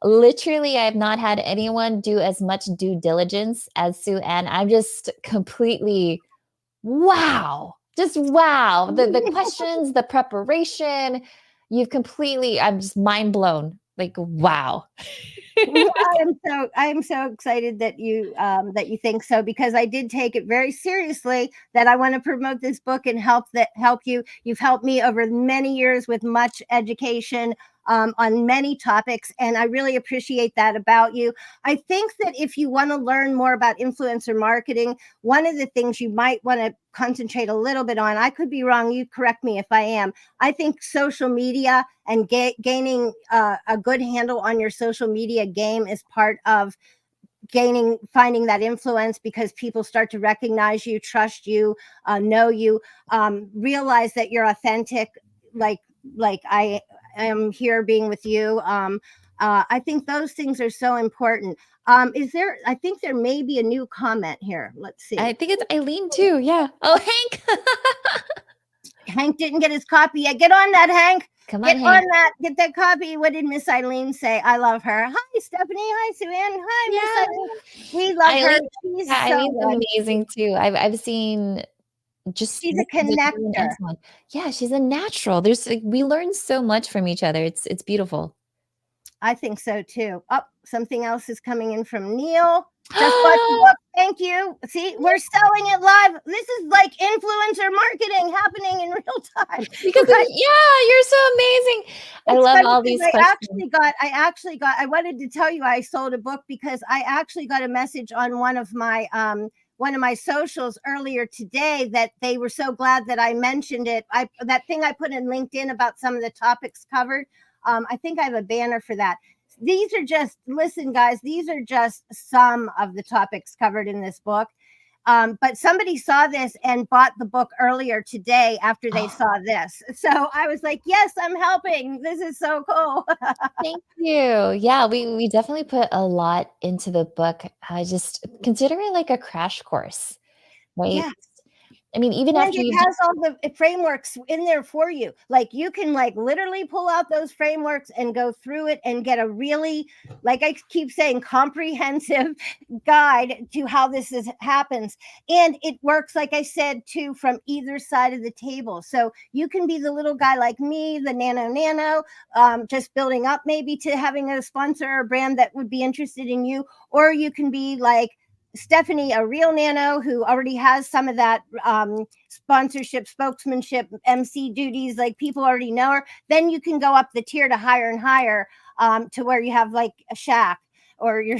literally, I've not had anyone do as much due diligence as Sue Ann. I'm just completely wow. Just wow. The questions, the preparation, I'm just mind blown. Like, wow. I am so excited that you think so, because I did take it very seriously that I want to promote this book and help you. You've helped me over many years with much education on many topics, and I really appreciate that about you. I think that if you want to learn more about influencer marketing, one of the things you might want to concentrate a little bit on, I could be wrong, you correct me if I am, I think social media and gaining a good handle on your social media game is part of finding that influence, because people start to recognize you, trust you, know you, realize that you're authentic, like I am here being with you. I think those things are so important. I think there may be a new comment here. Let's see. I think it's Eileen too. Yeah. Oh, Hank. Hank didn't get his copy yet. Get on that, Hank. Come on, Get Hank. on that. Get that copy. What did Miss Eileen say? I love her. Hi, Stephanie. Hi, Sue Ann. Hi, Miss Eileen. We love her. She's so Eileen's good. amazing too. I've seen just She's a connector. Yeah, she's a natural. We learn so much from each other. It's beautiful. I think so too. Oh, something else is coming in from Neal. Just bought the book. Thank you. See, we're selling it live. This is like influencer marketing happening in real time. Because yeah, you're so amazing. I love all these questions. I wanted to tell you I sold a book because I actually got a message on one of my socials earlier today that they were so glad that I mentioned it. That thing I put in LinkedIn about some of the topics covered. I think I have a banner for that. Listen, guys, these are just some of the topics covered in this book. But somebody saw this and bought the book earlier today after they saw this. So I was like, yes, I'm helping. This is so cool. Thank you. Yeah, we definitely put a lot into the book. I just consider it like a crash course, right? Yeah. I mean, even And after it has all the frameworks in there for you. Like you can literally pull out those frameworks and go through it and get a really, like I keep saying, comprehensive guide to how this happens. And it works, like I said, too, from either side of the table. So you can be the little guy like me, the nano, just building up maybe to having a sponsor or brand that would be interested in you. Or you can be like Stephanie, a real nano who already has some of that sponsorship, spokesmanship, MC duties, like people already know her. Then you can go up the tier to higher and higher. to where you have like a shack or you're,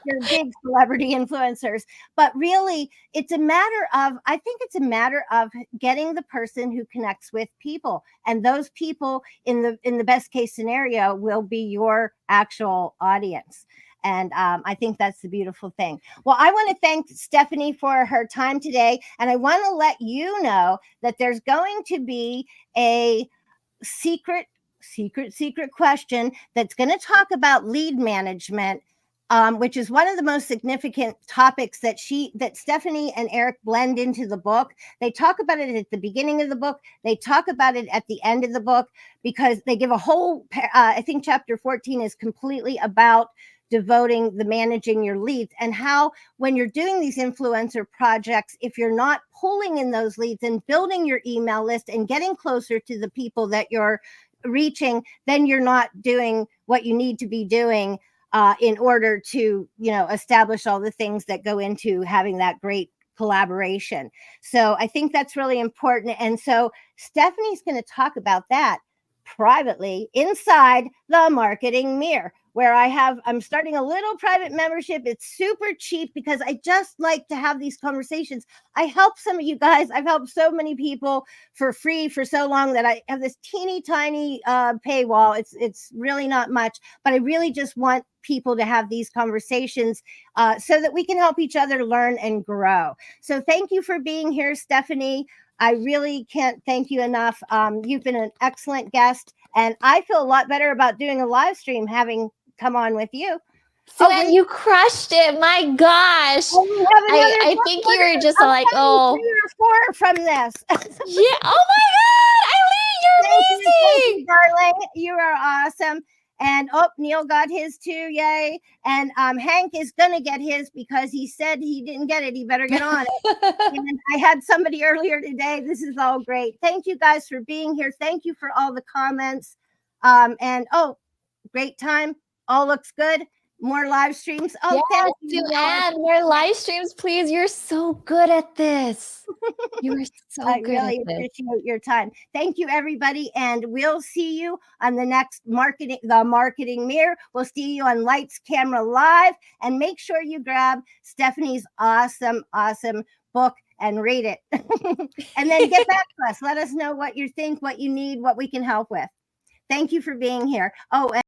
you're big celebrity influencers. But really, I think it's a matter of getting the person who connects with people. And those people in the best case scenario will be your actual audience. And I think that's the beautiful thing. Well, I want to thank Stephanie for her time today. And I want to let you know that there's going to be a secret question that's going to talk about lead management, which is one of the most significant topics that Stephanie and Eric blend into the book. They talk about it at the beginning of the book. They talk about it at the end of the book because they give a whole, I think chapter 14 is completely about devoting the managing your leads and how when you're doing these influencer projects, if you're not pulling in those leads and building your email list and getting closer to the people that you're reaching, then you're not doing what you need to be doing in order to, establish all the things that go into having that great collaboration. So I think that's really important. And so Stephanie's going to talk about that privately inside the marketing mirror, where I'm starting a little private membership. It's super cheap because I just like to have these conversations. I help some of you guys. I've helped so many people for free for so long that I have this teeny tiny paywall. It's really not much, but I really just want people to have these conversations so that we can help each other learn and grow. So thank you for being here, Stephanie. I really can't thank you enough. You've been an excellent guest, and I feel a lot better about doing a live stream having come on with you. Suzanne, you crushed it. My gosh. I think you were just like, 3 or 4 from this. Yeah. Oh my God. Eileen, you're amazing. Thank you, darling. You are awesome. And Neal got his too. Yay. And Hank is going to get his because he said he didn't get it. He better get on it. And I had somebody earlier today. This is all great. Thank you guys for being here. Thank you for all the comments. Great time. All looks good. More live streams. Oh, yes, thank you. Add more live streams, please. You're so good at this. You are so I good. I really appreciate your time. Thank you, everybody. And we'll see you on the next Marketing Mirror. We'll see you on Lights, Camera, Live. And make sure you grab Stephanie's awesome book and read it. And then get back to us. Let us know what you think, what you need, what we can help with. Thank you for being here. Oh, and